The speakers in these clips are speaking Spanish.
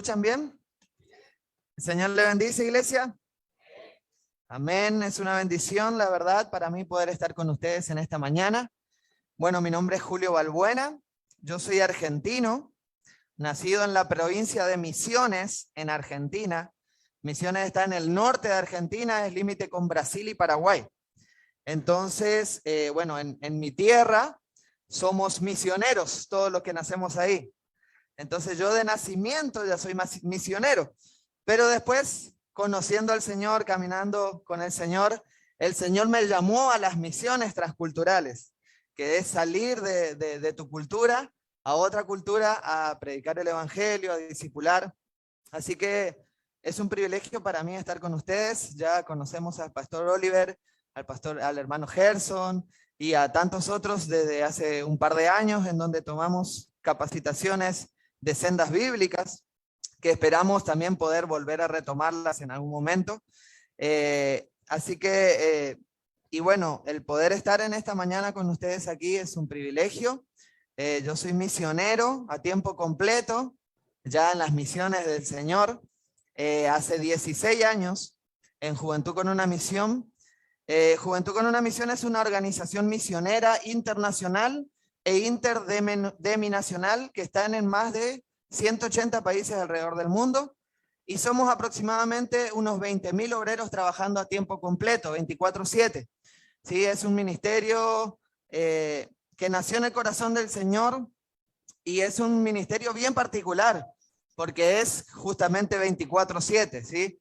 escuchan bien? ¿El Señor le bendice, iglesia? Amén, es una bendición, la verdad, para mí poder estar con ustedes en esta mañana. Bueno, mi nombre es Julio Balbuena, yo soy argentino, nacido en la provincia de Misiones, en Argentina. Misiones está en el norte de Argentina, es límite con Brasil y Paraguay. Entonces, bueno, en mi tierra somos misioneros, todos los que nacemos ahí. Entonces yo de nacimiento ya soy misionero, pero después, conociendo al Señor, caminando con el Señor me llamó a las misiones transculturales, que es salir de tu cultura a otra cultura, a predicar el evangelio, a discipular. Así que es un privilegio para mí estar con ustedes. Ya conocemos al pastor Oliver, al hermano Gerson y a tantos otros desde hace un par de años, en donde tomamos capacitaciones de sendas bíblicas, que esperamos también poder volver a retomarlas en algún momento. Así que, y bueno, el poder estar en esta mañana con ustedes aquí es un privilegio. Yo soy misionero a tiempo completo, ya en las misiones del Señor, hace 16 años, en Juventud con una Misión. Juventud con una Misión es una organización misionera internacional e interdenominacional que están en más de 180 países alrededor del mundo, y somos aproximadamente unos 20.000 obreros trabajando a tiempo completo, 24/7. ¿Sí? Es un ministerio que nació en el corazón del Señor, y es un ministerio bien particular, porque es justamente 24/7, ¿sí?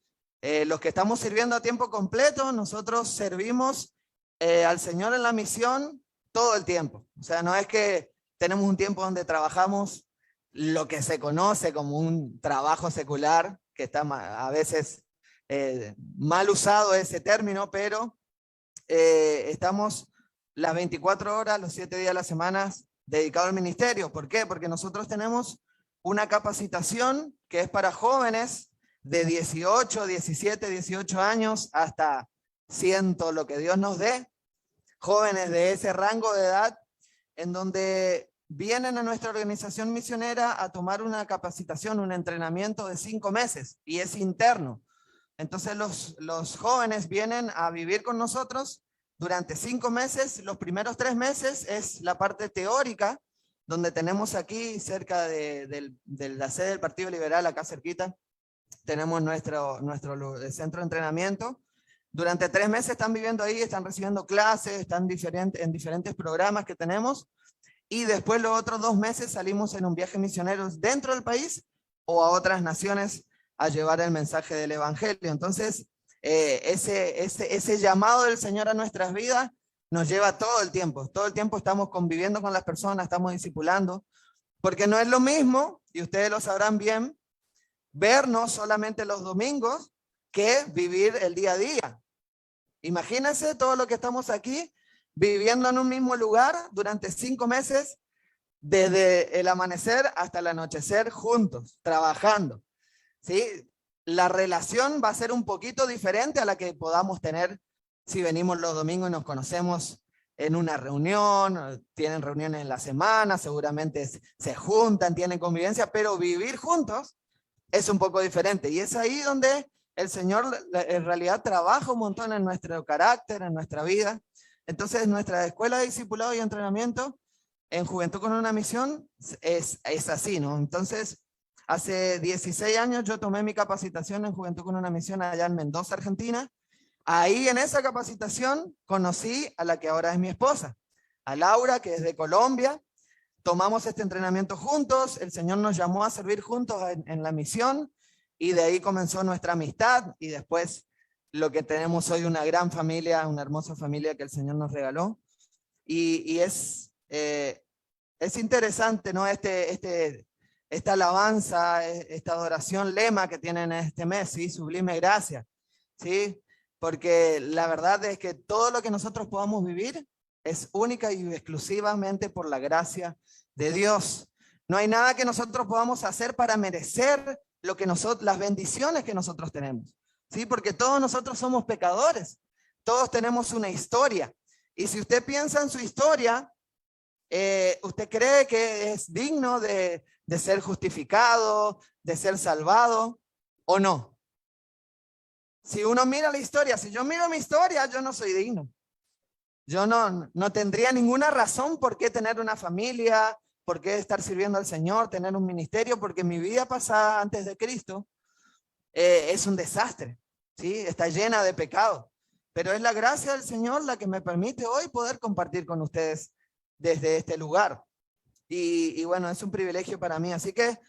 Los que estamos sirviendo a tiempo completo, nosotros servimos al Señor en la misión todo el tiempo. O sea, no es que tenemos un tiempo donde trabajamos lo que se conoce como un trabajo secular, que está a veces mal usado ese término, pero estamos las 24 horas, los 7 días a la semana dedicados al ministerio. ¿Por qué? Porque nosotros tenemos una capacitación que es para jóvenes de 18, 17, 18 años hasta 100, lo que Dios nos dé, jóvenes de ese rango de edad, en donde vienen a nuestra organización misionera a tomar una capacitación, un entrenamiento de 5 meses, y es interno. Entonces los jóvenes vienen a vivir con nosotros durante 5 meses. Los primeros 3 meses es la parte teórica, donde tenemos aquí cerca de la sede del Partido Liberal, acá cerquita, tenemos nuestro centro de entrenamiento. Durante 3 meses están viviendo ahí, están recibiendo clases, están en diferentes programas que tenemos, y después los otros 2 meses salimos en un viaje misionero dentro del país o a otras naciones a llevar el mensaje del evangelio. Entonces, ese llamado del Señor a nuestras vidas nos lleva todo el tiempo estamos conviviendo con las personas, estamos discipulando, porque no es lo mismo, y ustedes lo sabrán bien, vernos solamente los domingos que vivir el día a día. Imagínense todo lo que estamos aquí, viviendo en un mismo lugar durante 5 meses, desde el amanecer hasta el anochecer juntos, trabajando. ¿Sí? La relación va a ser un poquito diferente a la que podamos tener si venimos los domingos y nos conocemos en una reunión, tienen reuniones en la semana, seguramente se juntan, tienen convivencia, pero vivir juntos es un poco diferente. Y es ahí donde el Señor en realidad trabaja un montón en nuestro carácter, en nuestra vida. Entonces nuestra escuela de discipulado y entrenamiento en Juventud con una Misión es así, ¿no? Entonces, hace 16 años yo tomé mi capacitación en Juventud con una Misión allá en Mendoza, Argentina. Ahí en esa capacitación conocí a la que ahora es mi esposa, a Laura, que es de Colombia. Tomamos este entrenamiento juntos, el Señor nos llamó a servir juntos en la misión, y de ahí comenzó nuestra amistad, y después lo que tenemos hoy, una gran familia, una hermosa familia que el Señor nos regaló. Y es interesante, ¿no? Esta alabanza, esta adoración lema que tienen este mes, ¿sí? Sublime gracia, ¿sí? Porque la verdad es que todo lo que nosotros podamos vivir es única y exclusivamente por la gracia de Dios. No hay nada que nosotros podamos hacer para merecer las bendiciones que nosotros tenemos, ¿sí? Porque todos nosotros somos pecadores, todos tenemos una historia, y si usted piensa en su historia, usted cree que es digno de de ser justificado, de ser salvado, ¿o no? Si uno mira la historia, si yo miro mi historia, yo no soy digno. Yo no tendría ninguna razón por qué tener una familia, por qué estar sirviendo al Señor, tener un ministerio, porque mi vida pasada antes de Cristo es un desastre, ¿sí? Está llena de pecado. Pero es la gracia del Señor la que me permite hoy poder compartir con ustedes desde este lugar. Y bueno, es un privilegio para mí. Así que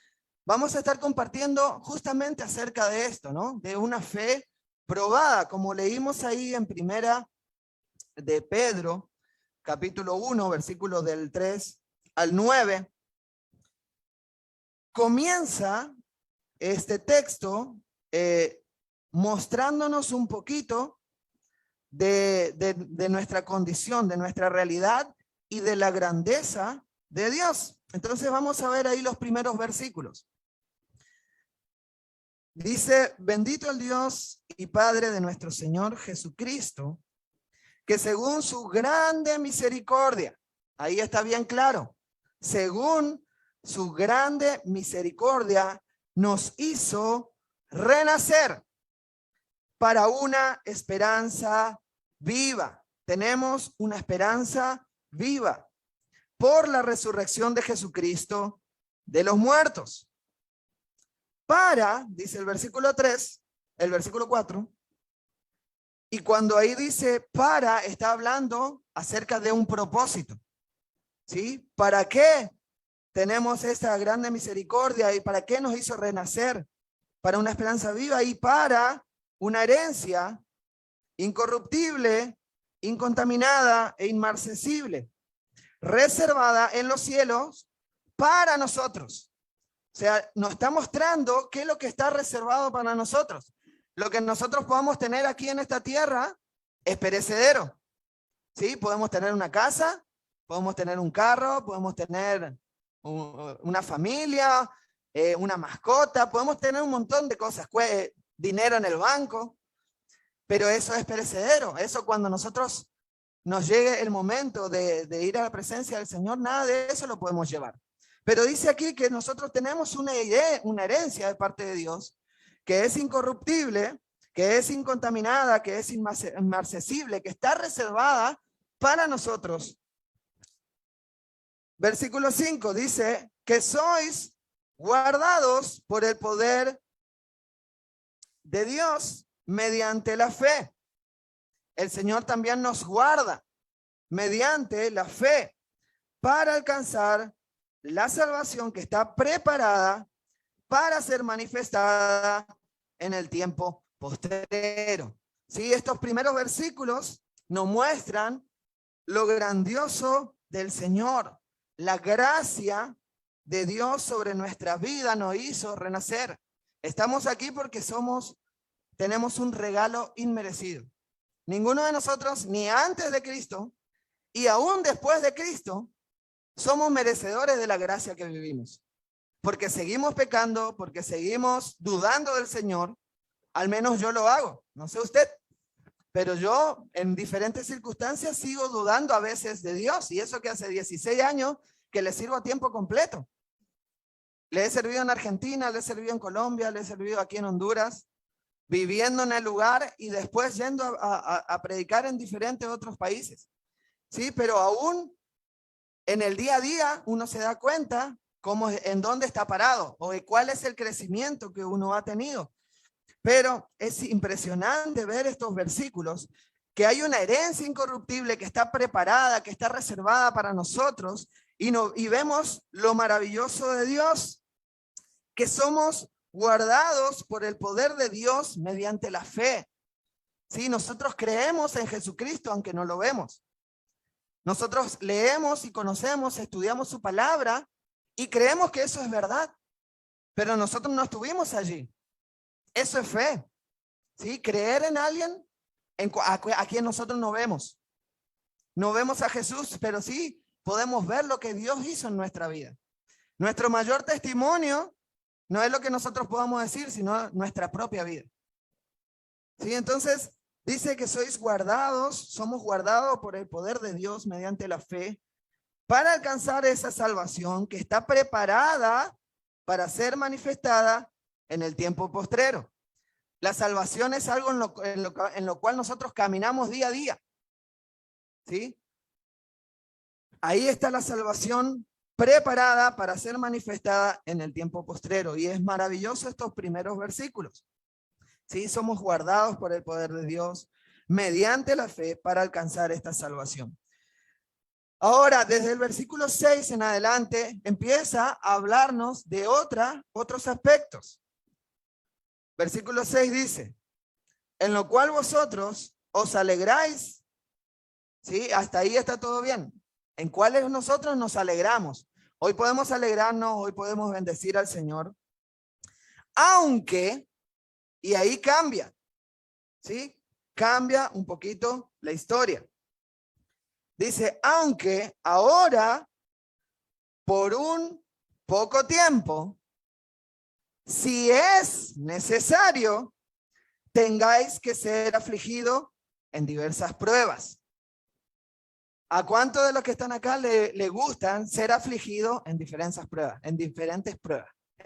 vamos a estar compartiendo justamente acerca de esto, ¿no? De una fe probada, como leímos ahí en Primera de Pedro, capítulo 1, versículos del 3 al 9. Comienza este texto mostrándonos un poquito de nuestra condición, de nuestra realidad y de la grandeza de Dios. Entonces vamos a ver ahí los primeros versículos. Dice: bendito el Dios y Padre de nuestro Señor Jesucristo, que según su grande misericordia, ahí está bien claro, según su grande misericordia nos hizo renacer para una esperanza viva. Tenemos una esperanza viva por la resurrección de Jesucristo de los muertos. Para, dice el versículo 3, el versículo 4, y cuando ahí dice para, está hablando acerca de un propósito, ¿sí? ¿Para qué tenemos esta grande misericordia y para qué nos hizo renacer? Para una esperanza viva y para una herencia incorruptible, incontaminada e inmarcesible, reservada en los cielos para nosotros. O sea, nos está mostrando qué es lo que está reservado para nosotros. Lo que nosotros podamos tener aquí en esta tierra es perecedero. ¿Sí? Podemos tener una casa, podemos tener un carro, podemos tener una familia, una mascota, podemos tener un montón de cosas, dinero en el banco, pero eso es perecedero. Eso cuando nosotros nos llegue el momento de ir a la presencia del Señor, nada de eso lo podemos llevar. Pero dice aquí que nosotros tenemos una herencia de parte de Dios, que es incorruptible, que es incontaminada, que es inmarcesible, que está reservada para nosotros. Versículo 5 dice que sois guardados por el poder de Dios mediante la fe. El Señor también nos guarda mediante la fe para alcanzar la salvación que está preparada para ser manifestada en el tiempo postrero. Sí, estos primeros versículos nos muestran lo grandioso del Señor. La gracia de Dios sobre nuestra vida nos hizo renacer. Estamos aquí porque tenemos un regalo inmerecido. Ninguno de nosotros, ni antes de Cristo, y aún después de Cristo, somos merecedores de la gracia que vivimos. Porque seguimos pecando, porque seguimos dudando del Señor. Al menos yo lo hago, no sé usted, pero yo en diferentes circunstancias sigo dudando a veces de Dios, y eso que hace 16 años que le sirvo a tiempo completo. Le he servido en Argentina, le he servido en Colombia, le he servido aquí en Honduras, viviendo en el lugar y después yendo a predicar en diferentes otros países. Sí, pero aún en el día a día uno se da cuenta en dónde está parado o de cuál es el crecimiento que uno ha tenido. Pero es impresionante ver estos versículos, que hay una herencia incorruptible que está preparada, que está reservada para nosotros, y vemos lo maravilloso de Dios, que somos guardados por el poder de Dios mediante la fe. Sí, nosotros creemos en Jesucristo aunque no lo vemos. Nosotros leemos y conocemos, estudiamos su palabra y creemos que eso es verdad, pero nosotros no estuvimos allí. Eso es fe, ¿sí? Creer en alguien a quien nosotros no vemos. No vemos a Jesús, pero sí podemos ver lo que Dios hizo en nuestra vida. Nuestro mayor testimonio no es lo que nosotros podamos decir, sino nuestra propia vida. ¿Sí? Entonces, dice que sois guardados, somos guardados por el poder de Dios mediante la fe para alcanzar esa salvación que está preparada para ser manifestada en el tiempo postrero. La salvación es algo en lo cual nosotros caminamos día a día. ¿Sí? Ahí está la salvación preparada para ser manifestada en el tiempo postrero. Y es maravilloso estos primeros versículos. ¿Sí? Somos guardados por el poder de Dios mediante la fe para alcanzar esta salvación. Ahora, desde el versículo 6 en adelante, empieza a hablarnos de otros aspectos. Versículo 6 dice, en lo cual vosotros os alegráis. ¿Sí? Hasta ahí está todo bien. En cuáles nosotros nos alegramos. Hoy podemos alegrarnos, hoy podemos bendecir al Señor. Aunque, y ahí cambia, ¿sí? Cambia un poquito la historia. Dice, aunque ahora, por un poco tiempo, si es necesario, tengáis que ser afligido en diversas pruebas. ¿A cuántos de los que están acá le gustan ser afligidos en diferentes pruebas? En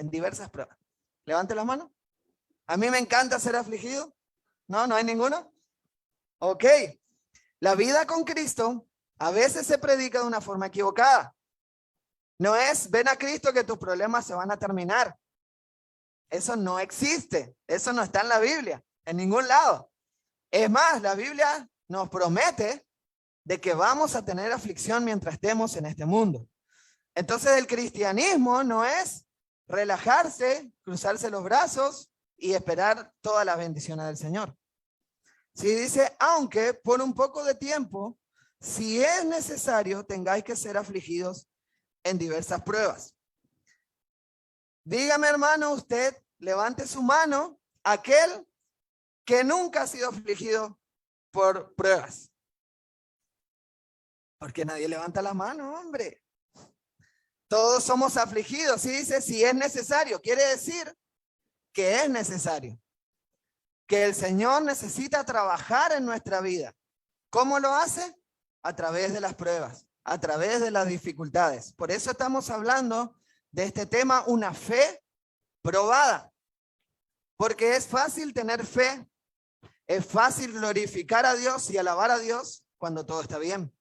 diversas pruebas. Levante la mano. A mí me encanta ser afligido. ¿No? ¿No hay ninguno? Ok. La vida con Cristo a veces se predica de una forma equivocada. No es, ven a Cristo que tus problemas se van a terminar. Eso no existe. Eso no está en la Biblia, en ningún lado. Es más, la Biblia nos promete de que vamos a tener aflicción mientras estemos en este mundo. Entonces el cristianismo no es relajarse, cruzarse los brazos y esperar todas las bendiciones del Señor. Si dice, aunque por un poco de tiempo, si es necesario, tengáis que ser afligidos en diversas pruebas. Dígame, hermano, usted levante su mano, aquel que nunca ha sido afligido por pruebas. Porque nadie levanta la mano, hombre. Todos somos afligidos. Si dice, si es necesario, quiere decir que es necesario. Que el Señor necesita trabajar en nuestra vida. ¿Cómo lo hace? A través de las pruebas, a través de las dificultades. Por eso estamos hablando de este tema, una fe probada. Porque es fácil tener fe, es fácil glorificar a Dios y alabar a Dios cuando todo está bien.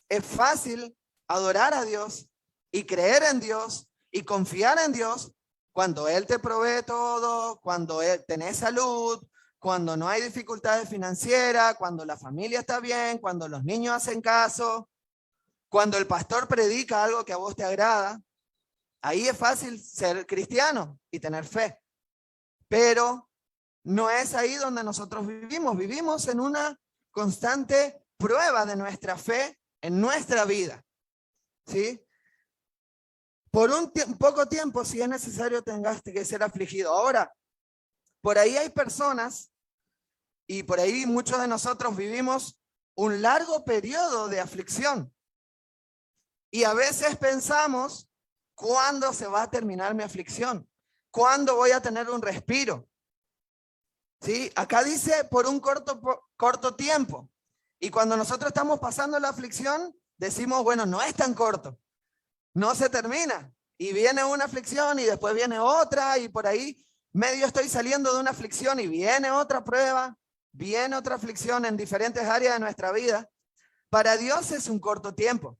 Es fácil adorar a Dios y creer en Dios y confiar en Dios cuando Él te provee todo, cuando tenés salud, cuando no hay dificultades financieras, cuando la familia está bien, cuando los niños hacen caso, cuando el pastor predica algo que a vos te agrada. Ahí es fácil ser cristiano y tener fe. Pero no es ahí donde nosotros vivimos. Vivimos en una constante prueba de nuestra fe en nuestra vida. ¿Sí? Por un poco tiempo, si es necesario, tengas que ser afligido. Ahora, por ahí hay personas, y por ahí muchos de nosotros vivimos un largo periodo de aflicción. Y a veces pensamos, ¿cuándo se va a terminar mi aflicción? ¿Cuándo voy a tener un respiro? ¿Sí? Acá dice por un corto tiempo. Y cuando nosotros estamos pasando la aflicción, decimos, bueno, no es tan corto. No se termina. Y viene una aflicción y después viene otra y por ahí medio estoy saliendo de una aflicción y viene otra prueba, viene otra aflicción en diferentes áreas de nuestra vida. Para Dios es un corto tiempo.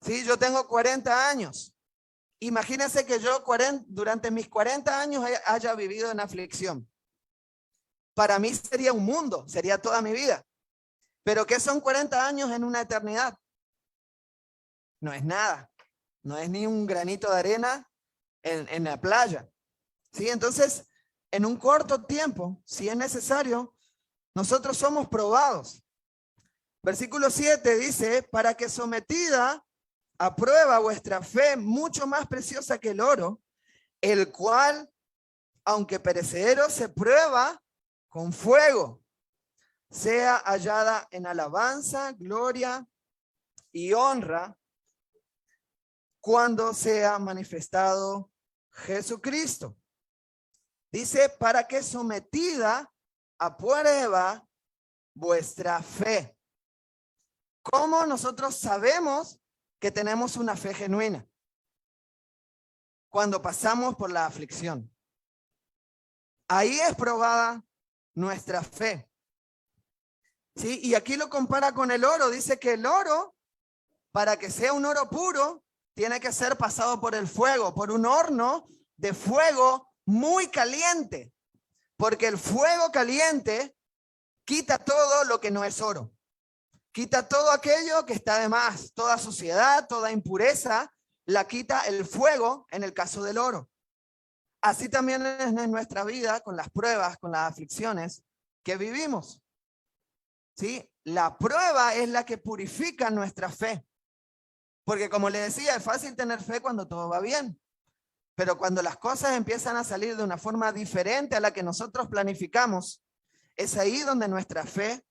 Sí, yo tengo 40 años. Imagínense que yo durante mis 40 años haya vivido en aflicción. Para mí sería un mundo, sería toda mi vida. Pero ¿qué son 40 años en una eternidad? No es nada. No es ni un granito de arena en la playa. ¿Sí? Entonces, en un corto tiempo, si es necesario, nosotros somos probados. Versículo 7 dice, para que sometida a prueba vuestra fe, mucho más preciosa que el oro, el cual, aunque perecedero, se prueba con fuego, sea hallada en alabanza, gloria y honra cuando sea manifestado Jesucristo. Dice, para que sometida a prueba vuestra fe. ¿Cómo nosotros sabemos que tenemos una fe genuina? cuando pasamos por la aflicción. Ahí es probada nuestra fe. ¿Sí? Y aquí lo compara con el oro. Dice que el oro, para que sea un oro puro, tiene que ser pasado por el fuego, por un horno de fuego muy caliente. Porque el fuego caliente quita todo lo que no es oro. Quita todo aquello que está de más, toda suciedad, toda impureza, la quita el fuego en el caso del oro. Así también es en nuestra vida, con las pruebas, con las aflicciones que vivimos. ¿Sí? La prueba es la que purifica nuestra fe. Porque como le decía, es fácil tener fe cuando todo va bien. Pero cuando las cosas empiezan a salir de una forma diferente a la que nosotros planificamos, es ahí donde nuestra fe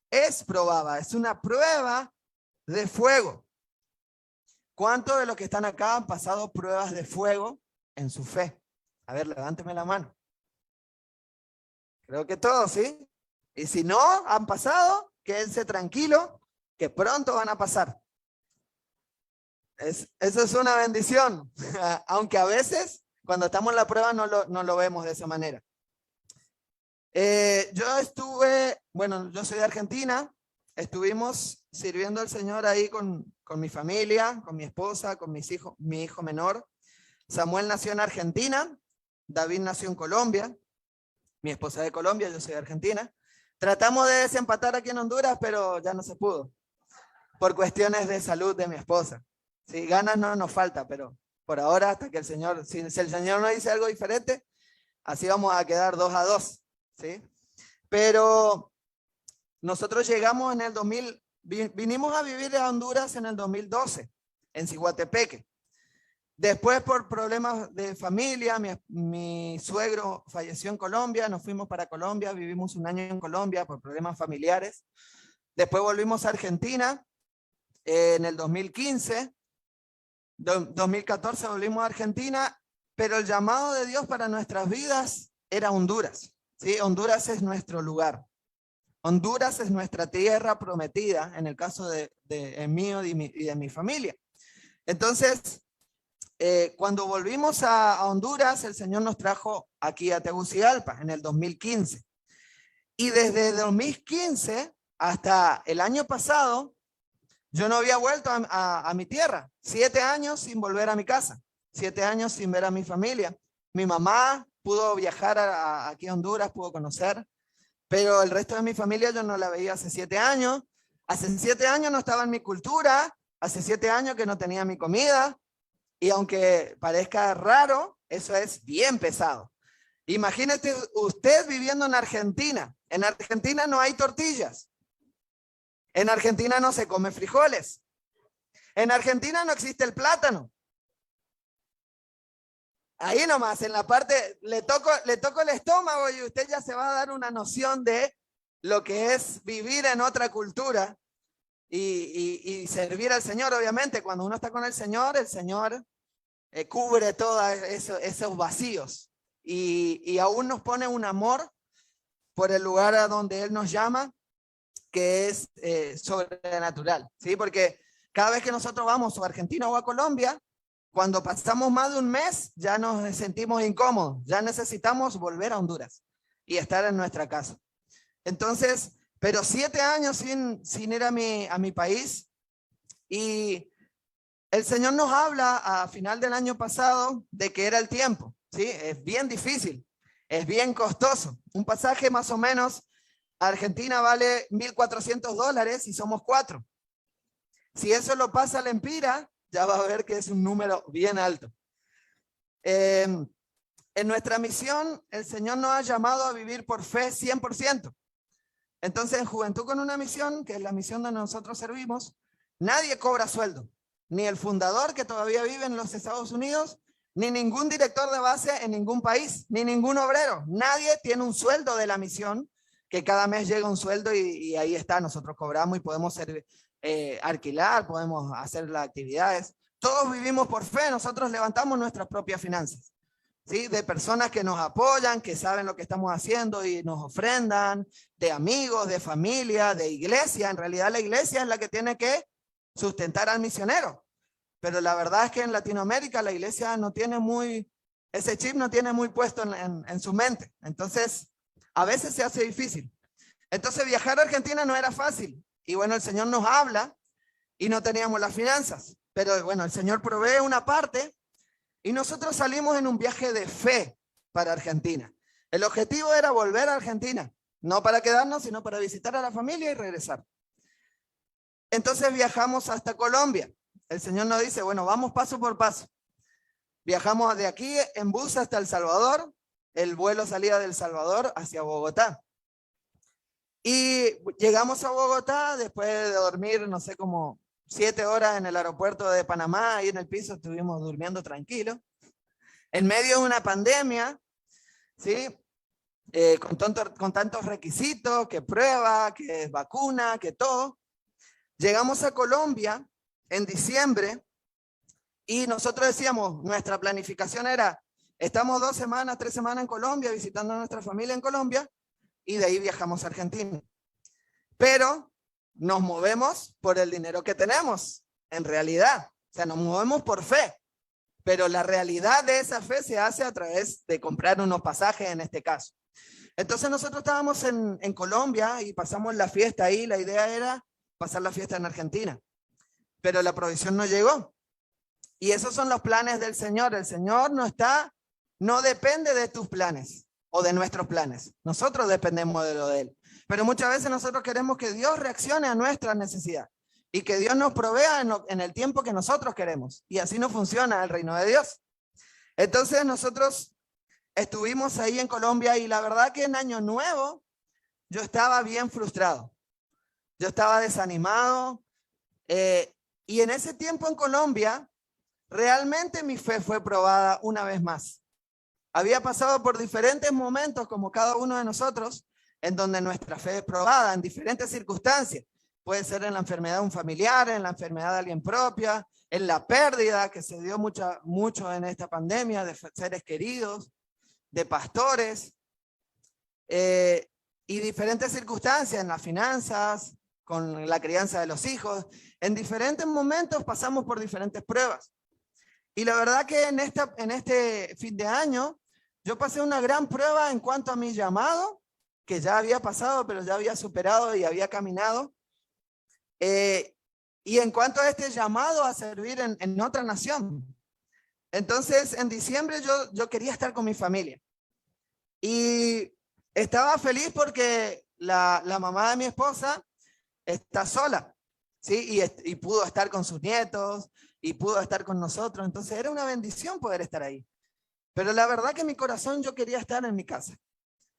es probada. Es una prueba de fuego. ¿Cuántos de los que están acá han pasado pruebas de fuego en su fe? A ver, levánteme la mano. Creo que todos, ¿sí? Y si no han pasado, quédense tranquilos, que pronto van a pasar. Eso es una bendición, aunque a veces, cuando estamos en la prueba, no lo vemos de esa manera. Yo soy de Argentina, estuvimos sirviendo al Señor ahí con mi familia, con mi esposa, con mis hijos, mi hijo menor. Samuel nació en Argentina, David nació en Colombia, mi esposa es de Colombia, yo soy de Argentina. Tratamos de desempatar aquí en Honduras, pero ya no se pudo, por cuestiones de salud de mi esposa. Sí, ganas no nos falta, pero por ahora, hasta que el Señor, si el Señor nos dice algo diferente, así vamos a quedar 2-2, ¿sí? Pero nosotros llegamos en el 2000, vinimos a vivir a Honduras en el 2012, en Ciguatepeque. Después, por problemas de familia, mi suegro falleció en Colombia, nos fuimos para Colombia, vivimos un año en Colombia por problemas familiares. Después volvimos a Argentina en el 2015, 2014 volvimos a Argentina, pero el llamado de Dios para nuestras vidas era Honduras. ¿Sí? Honduras es nuestro lugar. Honduras es nuestra tierra prometida, en el caso de mío y de mi familia. Entonces, cuando volvimos a Honduras, el Señor nos trajo aquí a Tegucigalpa en el 2015. Y desde 2015 hasta el año pasado, yo no había vuelto a mi tierra. 7 años sin volver a mi casa. 7 años sin ver a mi familia. Mi mamá pudo viajar aquí a Honduras, pudo conocer, pero el resto de mi familia yo no la veía hace 7 años. Hace 7 años no estaba en mi cultura. Hace 7 años que no tenía mi comida. Y aunque parezca raro, eso es bien pesado. Imagínate usted viviendo en Argentina. En Argentina no hay tortillas. En Argentina no se come frijoles. En Argentina no existe el plátano. Ahí nomás, en la parte, le toco el estómago y usted ya se va a dar una noción de lo que es vivir en otra cultura y servir al Señor. Obviamente, cuando uno está con el Señor cubre todos esos vacíos y aún nos pone un amor por el lugar a donde Él nos llama, que es sobrenatural, ¿sí? Porque cada vez que nosotros vamos a Argentina o a Colombia, cuando pasamos más de un mes, ya nos sentimos incómodos, ya necesitamos volver a Honduras y estar en nuestra casa. Entonces, pero 7 años sin ir a mi país, y el Señor nos habla a final del año pasado de que era el tiempo, ¿sí? Es bien difícil, es bien costoso. Un pasaje más o menos a Argentina vale $1,400 y somos 4. Si eso lo pasa al Empira, ya va a ver que es un número bien alto. En nuestra misión, el Señor nos ha llamado a vivir por fe 100%. Entonces, en Juventud con una Misión, que es la misión donde nosotros servimos, nadie cobra sueldo. Ni el fundador, que todavía vive en los Estados Unidos, ni ningún director de base en ningún país, ni ningún obrero. Nadie tiene un sueldo de la misión, que cada mes llega un sueldo y ahí está, nosotros cobramos y podemos alquilar, podemos hacer las actividades. Todos vivimos por fe, nosotros levantamos nuestras propias finanzas, ¿sí? De personas que nos apoyan, que saben lo que estamos haciendo y nos ofrendan, de amigos, de familia, de iglesia. En realidad la iglesia es la que tiene que sustentar al misionero. pero la verdad es que en Latinoamérica la iglesia no tiene ese chip no tiene muy puesto en su mente. Entonces, a veces se hace difícil. Entonces, viajar a Argentina no era fácil. Y bueno, el Señor nos habla y no teníamos las finanzas. Pero bueno, el Señor provee una parte y nosotros salimos en un viaje de fe para Argentina. El objetivo era volver a Argentina, no para quedarnos, sino para visitar a la familia y regresar. Entonces viajamos hasta Colombia. El Señor nos dice, bueno, vamos paso por paso. Viajamos de aquí en bus hasta El Salvador. El vuelo salía de El Salvador hacia Bogotá. Y llegamos a Bogotá después de dormir, no sé, como 7 horas en el aeropuerto de Panamá. Ahí en el piso estuvimos durmiendo tranquilos. En medio de una pandemia, ¿sí? Con tantos requisitos, que prueba, que vacuna, que todo. Llegamos a Colombia en diciembre y nosotros decíamos, nuestra planificación era, estamos 2 semanas, 3 semanas en Colombia, visitando a nuestra familia en Colombia, y de ahí viajamos a Argentina. Pero nos movemos por el dinero que tenemos, en realidad. O sea, nos movemos por fe, pero la realidad de esa fe se hace a través de comprar unos pasajes en este caso. Entonces nosotros estábamos en Colombia y pasamos la fiesta ahí. La idea era pasar la fiesta en Argentina, pero la provisión no llegó. Y esos son los planes del Señor. El Señor no depende de tus planes o de nuestros planes. Nosotros dependemos de lo de Él. Pero muchas veces nosotros queremos que Dios reaccione a nuestra necesidad y que Dios nos provea en el tiempo que nosotros queremos. Y así no funciona el reino de Dios. Entonces nosotros estuvimos ahí en Colombia y la verdad que en Año Nuevo yo estaba bien frustrado. Yo estaba desanimado. Y en ese tiempo en Colombia, realmente mi fe fue probada una vez más. Había pasado por diferentes momentos, como cada uno de nosotros, en donde nuestra fe es probada en diferentes circunstancias. Puede ser en la enfermedad de un familiar, en la enfermedad de alguien propia, en la pérdida que se dio mucho en esta pandemia de seres queridos, de pastores, y diferentes circunstancias en las finanzas, con la crianza de los hijos. En diferentes momentos pasamos por diferentes pruebas. Y la verdad que en este fin de año, yo pasé una gran prueba en cuanto a mi llamado, que ya había pasado, pero ya había superado y había caminado. Y en cuanto a este llamado a servir en otra nación. Entonces, en diciembre yo quería estar con mi familia. Y estaba feliz porque la mamá de mi esposa está sola, ¿sí? Y pudo estar con sus nietos y pudo estar con nosotros. Entonces era una bendición poder estar ahí. Pero la verdad que en mi corazón yo quería estar en mi casa,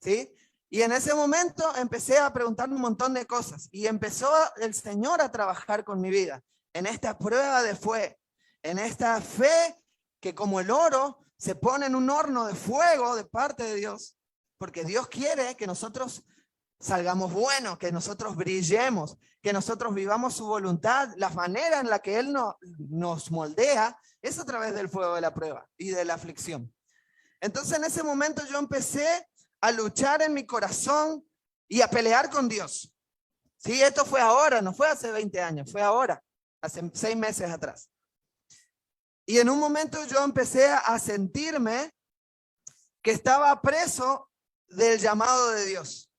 ¿sí? Y en ese momento empecé a preguntarme un montón de cosas y empezó el Señor a trabajar con mi vida en esta prueba de fe, en esta fe que como el oro se pone en un horno de fuego de parte de Dios, porque Dios quiere que nosotros salgamos buenos, que nosotros brillemos, que nosotros vivamos su voluntad. La manera en la que Él nos moldea es a través del fuego de la prueba y de la aflicción. Entonces en ese momento yo empecé a luchar en mi corazón y a pelear con Dios. Sí, esto fue ahora, no fue hace 20 años, fue ahora, hace 6 meses atrás. Y en un momento yo empecé a sentirme que estaba preso del llamado de Dios.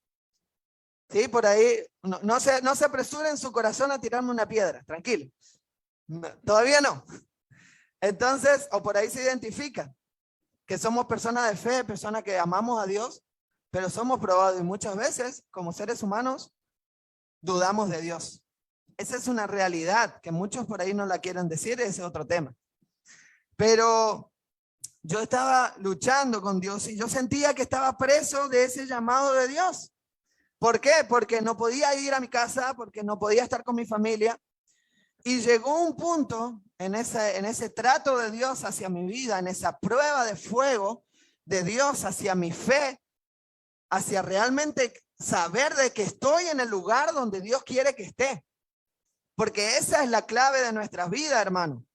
Sí, por ahí, no se apresure en su corazón a tirarme una piedra, tranquilo. Todavía no. Entonces, o por ahí se identifica que somos personas de fe, personas que amamos a Dios, pero somos probados y muchas veces, como seres humanos, dudamos de Dios. Esa es una realidad que muchos por ahí no la quieren decir, ese es otro tema. Pero yo estaba luchando con Dios y yo sentía que estaba preso de ese llamado de Dios. ¿Por qué? Porque no podía ir a mi casa, porque no podía estar con mi familia. Y llegó un punto en ese trato de Dios hacia mi vida, en esa prueba de fuego de Dios hacia mi fe, hacia realmente saber de que estoy en el lugar donde Dios quiere que esté. Porque esa es la clave de nuestras vidas, hermano.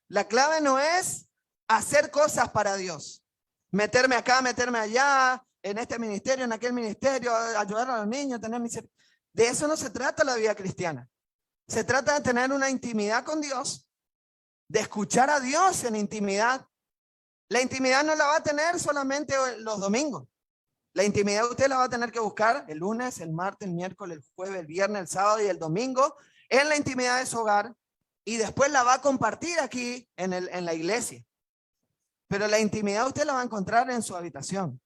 La clave no es hacer cosas para Dios. Meterme acá, meterme allá, en este ministerio, en aquel ministerio, ayudar a los niños, tener misericordia. De eso no se trata la vida cristiana. Se trata de tener una intimidad con Dios, de escuchar a Dios en intimidad. La intimidad no la va a tener solamente los domingos. La intimidad usted la va a tener que buscar el lunes, el martes, el miércoles, el jueves, el viernes, el sábado y el domingo en la intimidad de su hogar, y después la va a compartir aquí en la iglesia. Pero la intimidad usted la va a encontrar en su habitación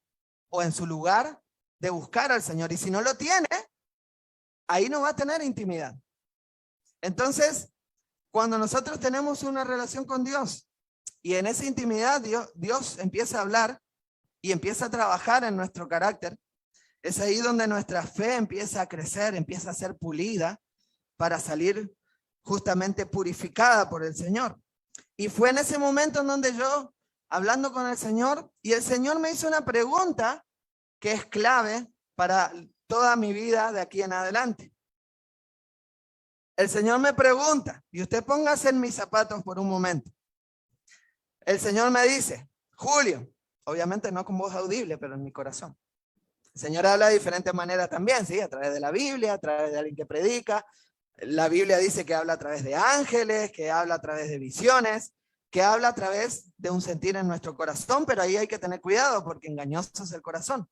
o en su lugar de buscar al Señor. Y si no lo tiene, ahí no va a tener intimidad. Entonces, cuando nosotros tenemos una relación con Dios y en esa intimidad Dios empieza a hablar y empieza a trabajar en nuestro carácter, es ahí donde nuestra fe empieza a crecer, empieza a ser pulida para salir justamente purificada por el Señor. Y fue en ese momento en donde yo, hablando con el Señor, y el Señor me hizo una pregunta que es clave para toda mi vida de aquí en adelante. El Señor me pregunta, y usted póngase en mis zapatos por un momento. El Señor me dice, Julio, obviamente no con voz audible, pero en mi corazón. El Señor habla de diferentes maneras también, ¿sí? A través de la Biblia, a través de alguien que predica. La Biblia dice que habla a través de ángeles, que habla a través de visiones, que habla a través de un sentir en nuestro corazón, pero ahí hay que tener cuidado porque engañoso es el corazón.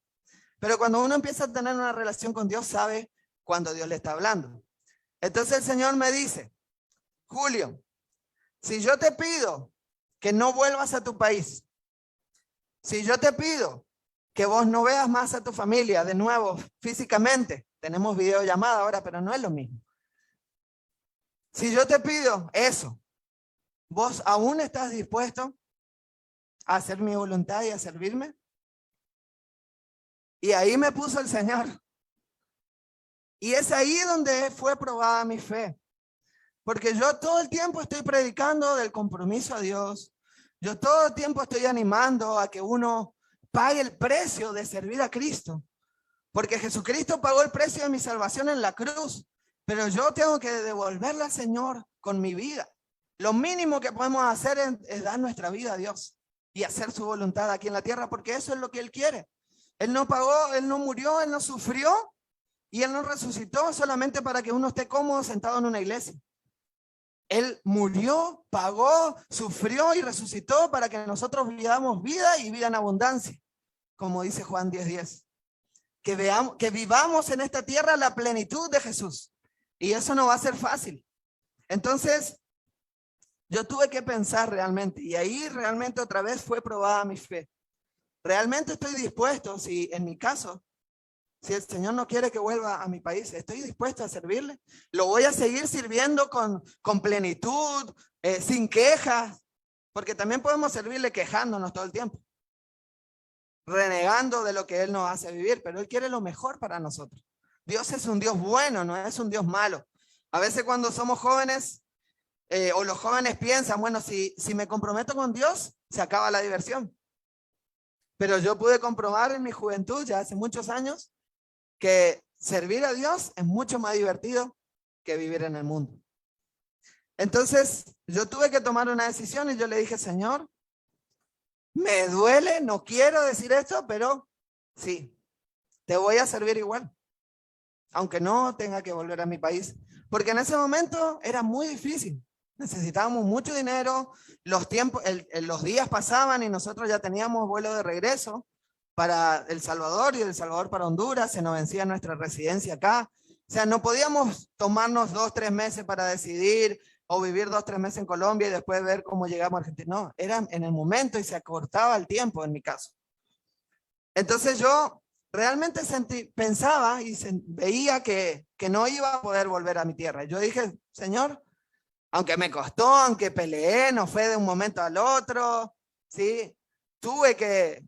Pero cuando uno empieza a tener una relación con Dios, sabe cuando Dios le está hablando. Entonces el Señor me dice, Julio, si yo te pido que no vuelvas a tu país, si yo te pido que vos no veas más a tu familia de nuevo físicamente, tenemos videollamada ahora, pero no es lo mismo. Si yo te pido eso, ¿vos aún estás dispuesto a hacer mi voluntad y a servirme? Y ahí me puso el Señor. Y es ahí donde fue probada mi fe. Porque yo todo el tiempo estoy predicando del compromiso a Dios. Yo todo el tiempo estoy animando a que uno pague el precio de servir a Cristo. Porque Jesucristo pagó el precio de mi salvación en la cruz. Pero yo tengo que devolverle al Señor con mi vida. Lo mínimo que podemos hacer es dar nuestra vida a Dios y hacer su voluntad aquí en la tierra, porque eso es lo que Él quiere. Él no pagó, Él no murió, Él no sufrió y Él no resucitó solamente para que uno esté cómodo sentado en una iglesia. Él murió, pagó, sufrió y resucitó para que nosotros vivamos vida y vida en abundancia, como dice Juan 10:10. Que vivamos en esta tierra la plenitud de Jesús. Y eso no va a ser fácil. Entonces, yo tuve que pensar realmente, y ahí realmente otra vez fue probada mi fe. Realmente estoy dispuesto, si en mi caso, si el Señor no quiere que vuelva a mi país, estoy dispuesto a servirle. Lo voy a seguir sirviendo con plenitud, sin quejas, porque también podemos servirle quejándonos todo el tiempo, renegando de lo que Él nos hace vivir, pero Él quiere lo mejor para nosotros. Dios es un Dios bueno, no es un Dios malo. A veces cuando somos jóvenes, o los jóvenes piensan, bueno, si me comprometo con Dios, se acaba la diversión. Pero yo pude comprobar en mi juventud, ya hace muchos años, que servir a Dios es mucho más divertido que vivir en el mundo. Entonces, yo tuve que tomar una decisión y yo le dije, Señor, me duele, no quiero decir esto, pero sí, te voy a servir igual, aunque no tenga que volver a mi país. Porque en ese momento era muy difícil. Necesitábamos mucho dinero, los días pasaban y nosotros ya teníamos vuelo de regreso para El Salvador y de El Salvador para Honduras, se nos vencía nuestra residencia acá. O sea, no podíamos tomarnos 2-3 meses para decidir o vivir 2-3 meses en Colombia y después ver cómo llegamos a Argentina. No, era en el momento y se acortaba el tiempo en mi caso. Entonces yo realmente pensaba y veía que no iba a poder volver a mi tierra. Yo dije, Señor, aunque me costó, aunque peleé, no fue de un momento al otro, ¿sí? Tuve que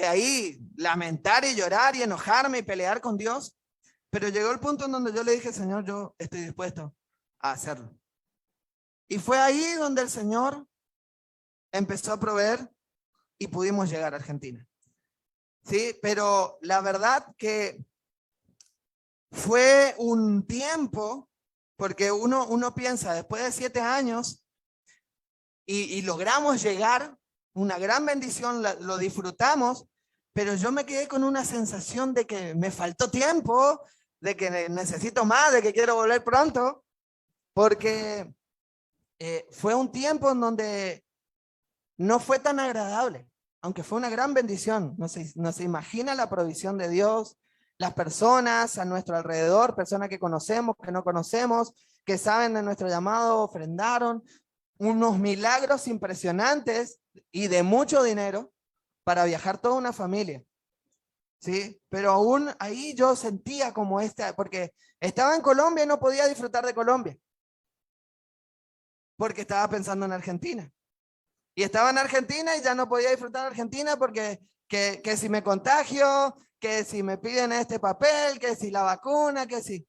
ahí lamentar y llorar y enojarme y pelear con Dios, pero llegó el punto en donde yo le dije, Señor, yo estoy dispuesto a hacerlo. Y fue ahí donde el Señor empezó a proveer y pudimos llegar a Argentina. Sí, pero la verdad que fue un tiempo, porque uno piensa, después de 7 años, y logramos llegar, una gran bendición, lo disfrutamos, pero yo me quedé con una sensación de que me faltó tiempo, de que necesito más, de que quiero volver pronto, porque fue un tiempo en donde no fue tan agradable, aunque fue una gran bendición. No se imagina la provisión de Dios, las personas a nuestro alrededor, personas que conocemos, que no conocemos, que saben de nuestro llamado, ofrendaron unos milagros impresionantes y de mucho dinero para viajar toda una familia. ¿Sí? Pero aún ahí yo sentía como porque estaba en Colombia y no podía disfrutar de Colombia, porque estaba pensando en Argentina. Y estaba en Argentina y ya no podía disfrutar de Argentina porque que si me contagio, que si me piden este papel, que si la vacuna, que si...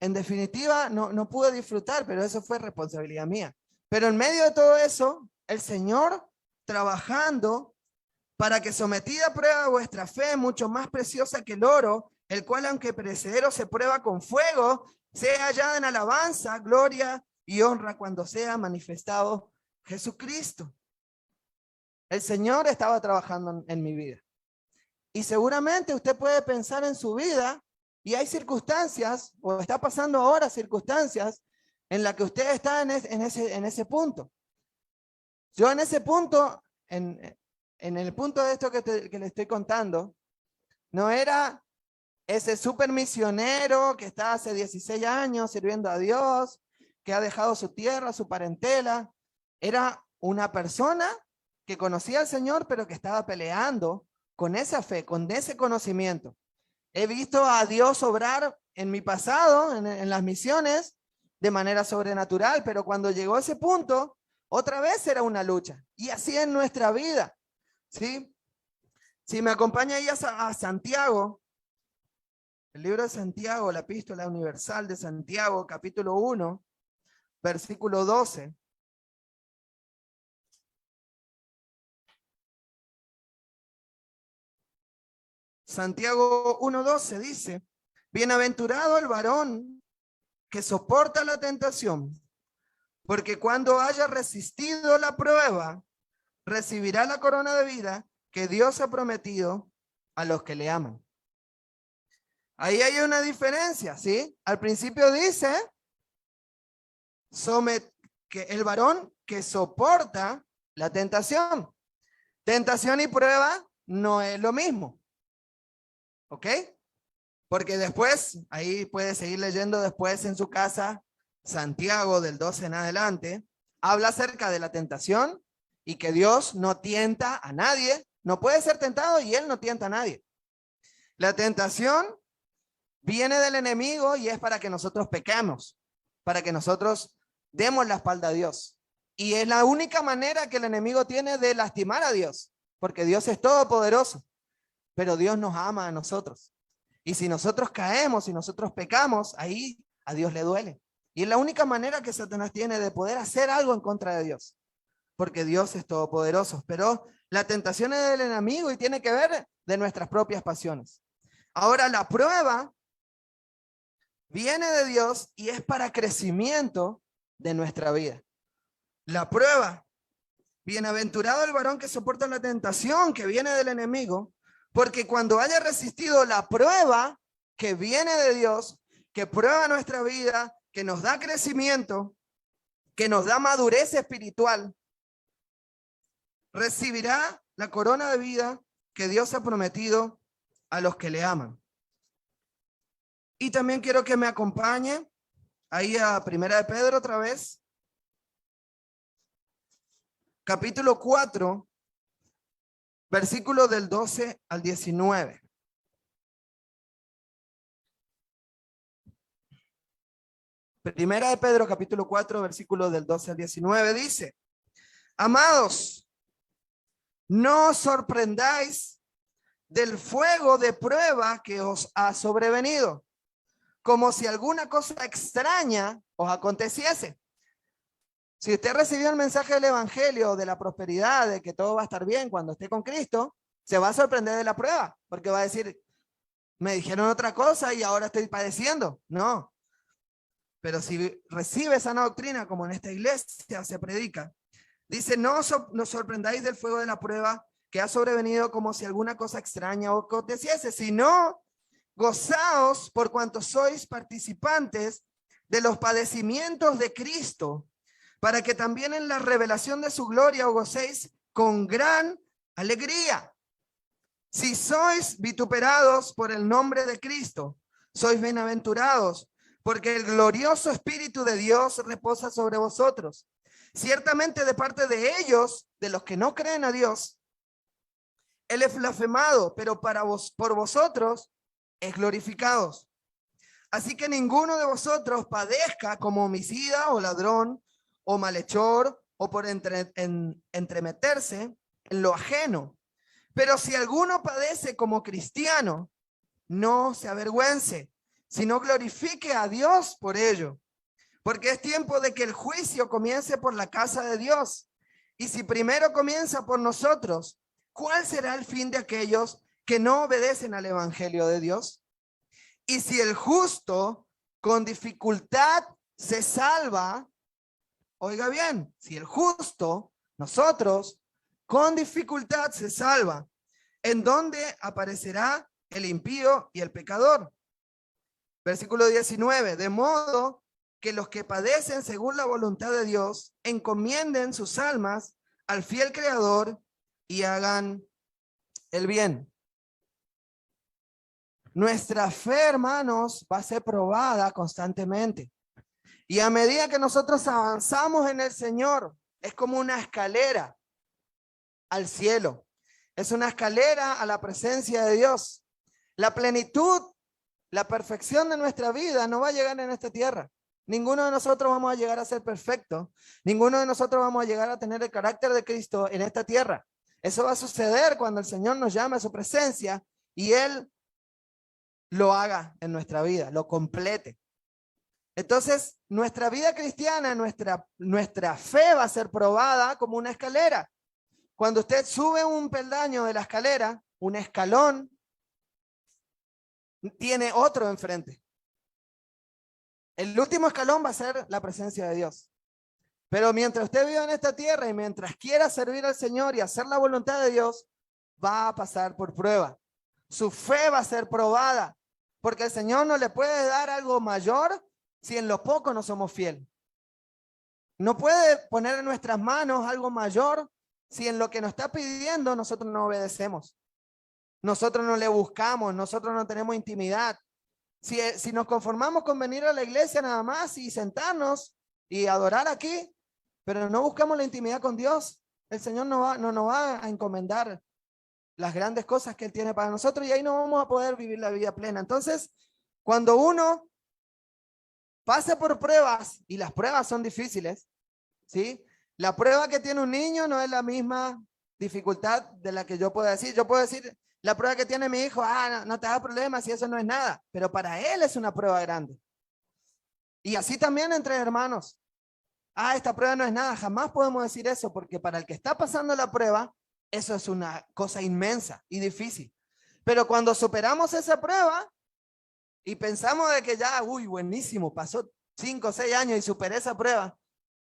En definitiva, no pude disfrutar, pero eso fue responsabilidad mía. Pero en medio de todo eso, el Señor trabajando para que sometida a prueba vuestra fe, mucho más preciosa que el oro, el cual aunque perecedero se prueba con fuego, sea hallada en alabanza, gloria y honra cuando sea manifestado Jesucristo. El Señor estaba trabajando en mi vida. Y seguramente usted puede pensar en su vida y hay circunstancias, o está pasando ahora circunstancias, en las que usted está en ese punto. Yo en ese punto, en el punto de esto que le estoy contando, no era ese super misionero que está hace 16 años sirviendo a Dios, que ha dejado su tierra, su parentela. Era una persona que conocía al Señor, pero que estaba peleando con esa fe, con ese conocimiento. He visto a Dios obrar en mi pasado, en las misiones, de manera sobrenatural, pero cuando llegó a ese punto, otra vez era una lucha. Y así en nuestra vida, ¿sí? Si me acompaña ahí a Santiago, el libro de Santiago, la epístola universal de Santiago, capítulo 1, versículo 12. Santiago 1:12 dice: bienaventurado el varón que soporta la tentación, porque cuando haya resistido la prueba, recibirá la corona de vida que Dios ha prometido a los que le aman. Ahí hay una diferencia, ¿sí? Al principio dice que el varón que soporta la tentación. Tentación y prueba no es lo mismo. ¿Ok? Porque después, ahí puede seguir leyendo después en su casa, Santiago del 12 en adelante, habla acerca de la tentación y que Dios no tienta a nadie, no puede ser tentado y Él no tienta a nadie. La tentación viene del enemigo y es para que nosotros pequemos, para que nosotros demos la espalda a Dios. Y es la única manera que el enemigo tiene de lastimar a Dios, porque Dios es todopoderoso, pero Dios nos ama a nosotros. Y si nosotros caemos, si nosotros pecamos, ahí a Dios le duele. Y es la única manera que Satanás tiene de poder hacer algo en contra de Dios, porque Dios es todopoderoso. Pero la tentación es del enemigo y tiene que ver de nuestras propias pasiones. Ahora, la prueba viene de Dios y es para crecimiento de nuestra vida. La prueba, bienaventurado el varón que soporta la tentación que viene del enemigo, porque cuando haya resistido la prueba que viene de Dios, que prueba nuestra vida, que nos da crecimiento, que nos da madurez espiritual, recibirá la corona de vida que Dios ha prometido a los que le aman. Y también quiero que me acompañe ahí a Primera de Pedro otra vez. Capítulo 4, versículo del 12 al 19. Primera de Pedro, capítulo 4, versículo del 12 al 19 dice: amados, no os sorprendáis del fuego de prueba que os ha sobrevenido, como si alguna cosa extraña os aconteciese. Si usted recibió el mensaje del evangelio, de la prosperidad, de que todo va a estar bien cuando esté con Cristo, se va a sorprender de la prueba, porque va a decir, me dijeron otra cosa y ahora estoy padeciendo. No. Pero si recibe sana doctrina, como en esta iglesia se predica, dice, no os sorprendáis del fuego de la prueba que ha sobrevenido como si alguna cosa extraña os aconteciese, sino gozaos por cuanto sois participantes de los padecimientos de Cristo, para que también en la revelación de su gloria os gocéis con gran alegría. Si sois vituperados por el nombre de Cristo, sois bienaventurados, porque el glorioso Espíritu de Dios reposa sobre vosotros. Ciertamente de parte de ellos, de los que no creen a Dios, Él es blasfemado, pero por vosotros es glorificado. Así que ninguno de vosotros padezca como homicida o ladrón o malhechor o por entremeterse en lo ajeno. Pero si alguno padece como cristiano, no se avergüence, sino glorifique a Dios por ello. Porque es tiempo de que el juicio comience por la casa de Dios. Y si primero comienza por nosotros, ¿cuál será el fin de aquellos que no obedecen al evangelio de Dios? Y si el justo con dificultad se salva, oiga bien, si el justo, nosotros, con dificultad se salva, ¿en dónde aparecerá el impío y el pecador? Versículo 19, de modo que los que padecen según la voluntad de Dios encomienden sus almas al fiel Creador y hagan el bien. Nuestra fe, hermanos, va a ser probada constantemente. Y a medida que nosotros avanzamos en el Señor, es como una escalera al cielo. Es una escalera a la presencia de Dios. La plenitud, la perfección de nuestra vida no va a llegar en esta tierra. Ninguno de nosotros vamos a llegar a ser perfecto. Ninguno de nosotros vamos a llegar a tener el carácter de Cristo en esta tierra. Eso va a suceder cuando el Señor nos llame a su presencia y Él lo haga en nuestra vida, lo complete. Entonces, nuestra vida cristiana, nuestra fe va a ser probada como una escalera. Cuando usted sube un peldaño de la escalera, un escalón, tiene otro enfrente. El último escalón va a ser la presencia de Dios. Pero mientras usted viva en esta tierra y mientras quiera servir al Señor y hacer la voluntad de Dios, va a pasar por prueba. Su fe va a ser probada, porque el Señor no le puede dar algo mayor si en lo poco no somos fieles. No puede poner en nuestras manos algo mayor si en lo que nos está pidiendo nosotros no obedecemos. Nosotros no le buscamos, nosotros no tenemos intimidad. Si nos conformamos con venir a la iglesia nada más y sentarnos y adorar aquí, pero no buscamos la intimidad con Dios, el Señor no nos va a encomendar las grandes cosas que Él tiene para nosotros y ahí no vamos a poder vivir la vida plena. Entonces, cuando uno pasa por pruebas, y las pruebas son difíciles, ¿sí? La prueba que tiene un niño no es la misma dificultad de la que yo puedo decir. Yo puedo decir, la prueba que tiene mi hijo, no te da problema si eso no es nada, pero para él es una prueba grande. Y así también entre hermanos. Esta prueba no es nada, jamás podemos decir eso, porque para el que está pasando la prueba, eso es una cosa inmensa y difícil. Pero cuando superamos esa prueba y pensamos de que ya, buenísimo, pasó 5 o 6 años y superé esa prueba,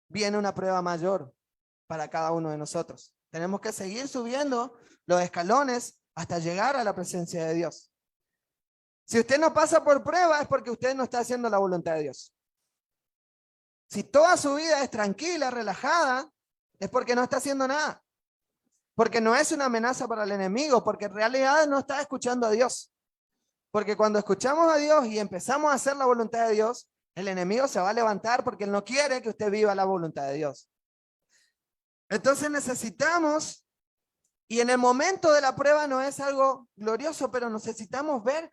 viene una prueba mayor para cada uno de nosotros. Tenemos que seguir subiendo los escalones hasta llegar a la presencia de Dios. Si usted no pasa por prueba es porque usted no está haciendo la voluntad de Dios. Si toda su vida es tranquila, relajada, es porque no está haciendo nada. Porque no es una amenaza para el enemigo, porque en realidad no está escuchando a Dios. Porque cuando escuchamos a Dios y empezamos a hacer la voluntad de Dios, el enemigo se va a levantar porque él no quiere que usted viva la voluntad de Dios. Entonces necesitamos, y en el momento de la prueba no es algo glorioso, pero necesitamos ver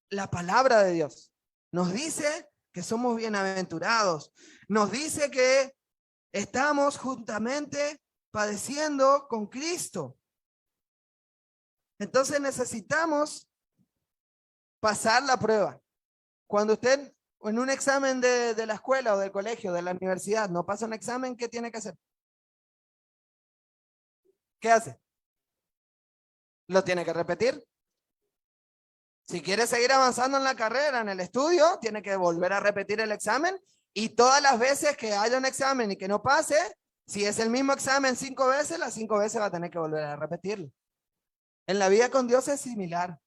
la palabra de Dios. Nos dice que somos bienaventurados. Nos dice que estamos juntamente padeciendo con Cristo. Entonces necesitamos pasar la prueba. Cuando usted en un examen de la escuela o del colegio, de la universidad, no pasa un examen, ¿qué tiene que hacer? ¿Qué hace? Lo tiene que repetir. Si quiere seguir avanzando en la carrera, en el estudio, tiene que volver a repetir el examen y todas las veces que haya un examen y que no pase, si es el mismo examen 5 veces, las 5 veces va a tener que volver a repetirlo. En la vida con Dios es similar.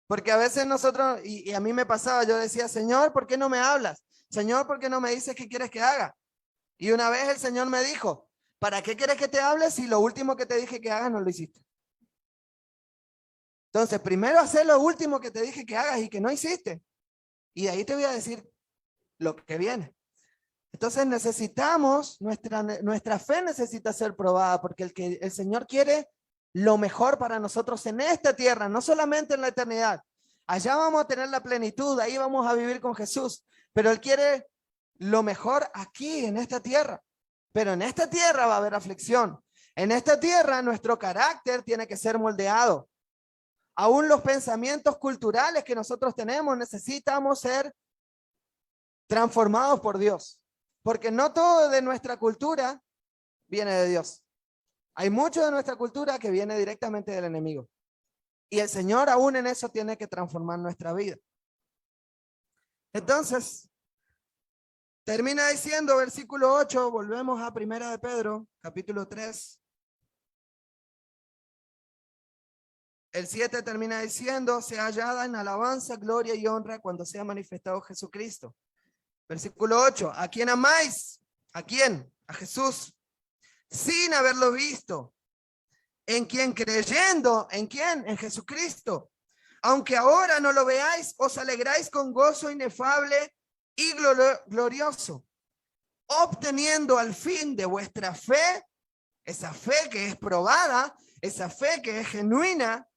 Porque a veces nosotros, y a mí me pasaba, yo decía, Señor, ¿por qué no me hablas? Señor, ¿por qué no me dices qué quieres que haga? Y una vez el Señor me dijo, ¿para qué quieres que te hable si lo último que te dije que hagas no lo hiciste? Entonces, primero hacer lo último que te dije que hagas y que no hiciste. Y de ahí te voy a decir lo que viene. Entonces necesitamos, nuestra fe necesita ser probada, porque el Señor quiere lo mejor para nosotros en esta tierra, no solamente en la eternidad. Allá vamos a tener la plenitud, ahí vamos a vivir con Jesús, pero Él quiere lo mejor aquí, en esta tierra. Pero en esta tierra va a haber aflicción. En esta tierra nuestro carácter tiene que ser moldeado. Aún los pensamientos culturales que nosotros tenemos necesitamos ser transformados por Dios. Porque no todo de nuestra cultura viene de Dios. Hay mucho de nuestra cultura que viene directamente del enemigo. Y el Señor aún en eso tiene que transformar nuestra vida. Entonces, termina diciendo, versículo 8, volvemos a Primera de Pedro, capítulo 3. El 7 termina diciendo, sea hallada en alabanza, gloria y honra cuando sea manifestado Jesucristo. Versículo 8, ¿a quién amáis? ¿A quién? A Jesús, sin haberlo visto. ¿En quién creyendo? ¿En quién? En Jesucristo. Aunque ahora no lo veáis, os alegráis con gozo inefable y glorioso, obteniendo al fin de vuestra fe, esa fe que es probada, esa fe que es genuina,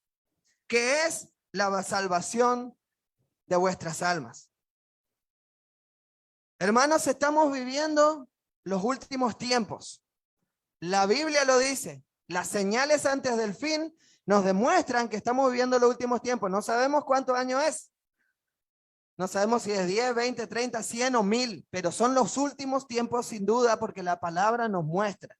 que es la salvación de vuestras almas. Hermanos, estamos viviendo los últimos tiempos. La Biblia lo dice. Las señales antes del fin nos demuestran que estamos viviendo los últimos tiempos. No sabemos cuántos años es. No sabemos si es 10, 20, 30, 100 o 1000, pero son los últimos tiempos sin duda porque la palabra nos muestra.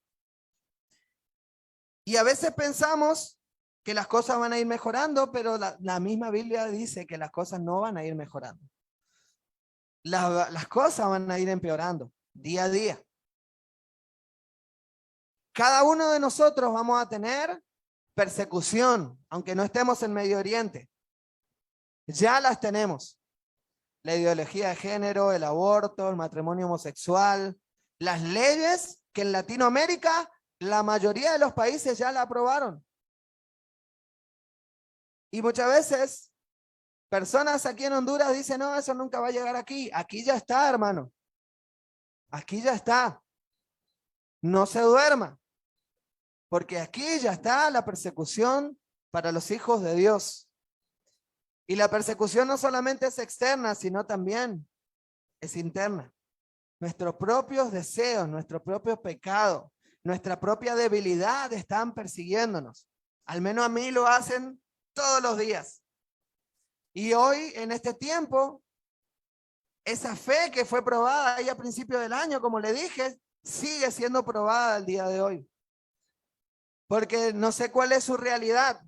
Y a veces pensamos que las cosas van a ir mejorando, pero la misma Biblia dice que las cosas no van a ir mejorando. Las cosas van a ir empeorando día a día. Cada uno de nosotros vamos a tener persecución, aunque no estemos en Medio Oriente. Ya las tenemos. La ideología de género, el aborto, el matrimonio homosexual, las leyes que en Latinoamérica la mayoría de los países ya la aprobaron. Y muchas veces personas aquí en Honduras dicen, no, eso nunca va a llegar aquí. Aquí ya está, hermano. Aquí ya está. No se duerma. Porque aquí ya está la persecución para los hijos de Dios. Y la persecución no solamente es externa, sino también es interna. Nuestros propios deseos, nuestro propio pecado, nuestra propia debilidad están persiguiéndonos. Al menos a mí lo hacen todos los días. Y hoy, en este tiempo, esa fe que fue probada ahí a principio del año, como le dije, sigue siendo probada el día de hoy. Porque no sé cuál es su realidad,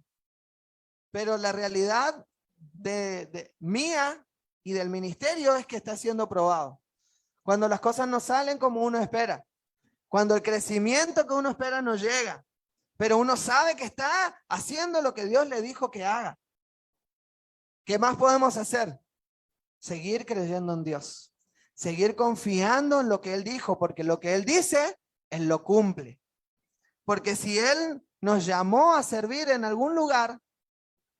pero la realidad de mía y del ministerio es que está siendo probado. Cuando las cosas no salen como uno espera, cuando el crecimiento que uno espera no llega, pero uno sabe que está haciendo lo que Dios le dijo que haga. ¿Qué más podemos hacer? Seguir creyendo en Dios, seguir confiando en lo que Él dijo, porque lo que Él dice, Él lo cumple. Porque si Él nos llamó a servir en algún lugar,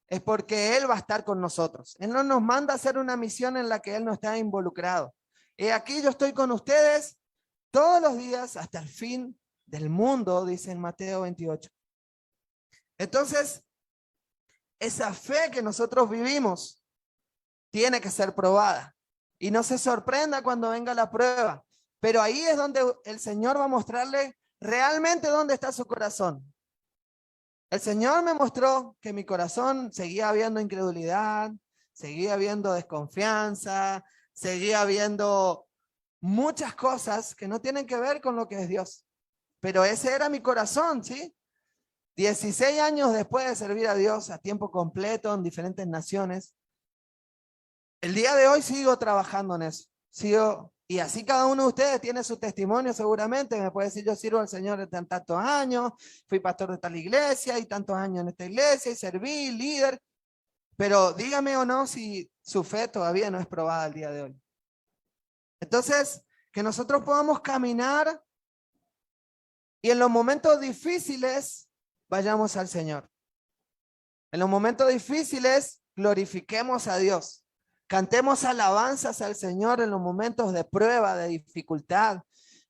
es porque Él va a estar con nosotros. Él no nos manda a hacer una misión en la que Él no está involucrado. He aquí yo estoy con ustedes todos los días hasta el fin del mundo, dice en Mateo 28. Entonces, esa fe que nosotros vivimos tiene que ser probada. Y no se sorprenda cuando venga la prueba. Pero ahí es donde el Señor va a mostrarle realmente dónde está su corazón. El Señor me mostró que mi corazón seguía habiendo incredulidad, seguía habiendo desconfianza, seguía habiendo muchas cosas que no tienen que ver con lo que es Dios. Pero ese era mi corazón, ¿sí? 16 años después de servir a Dios a tiempo completo en diferentes naciones, el día de hoy sigo trabajando en eso. Y así cada uno de ustedes tiene su testimonio seguramente. Me puede decir, yo sirvo al Señor en tantos años, fui pastor de tal iglesia y tantos años en esta iglesia y serví, líder. Pero dígame o no si su fe todavía no es probada el día de hoy. Entonces, Que nosotros podamos caminar y en los momentos difíciles vayamos al Señor. En los momentos difíciles glorifiquemos a Dios. Cantemos alabanzas al Señor en los momentos de prueba, de dificultad.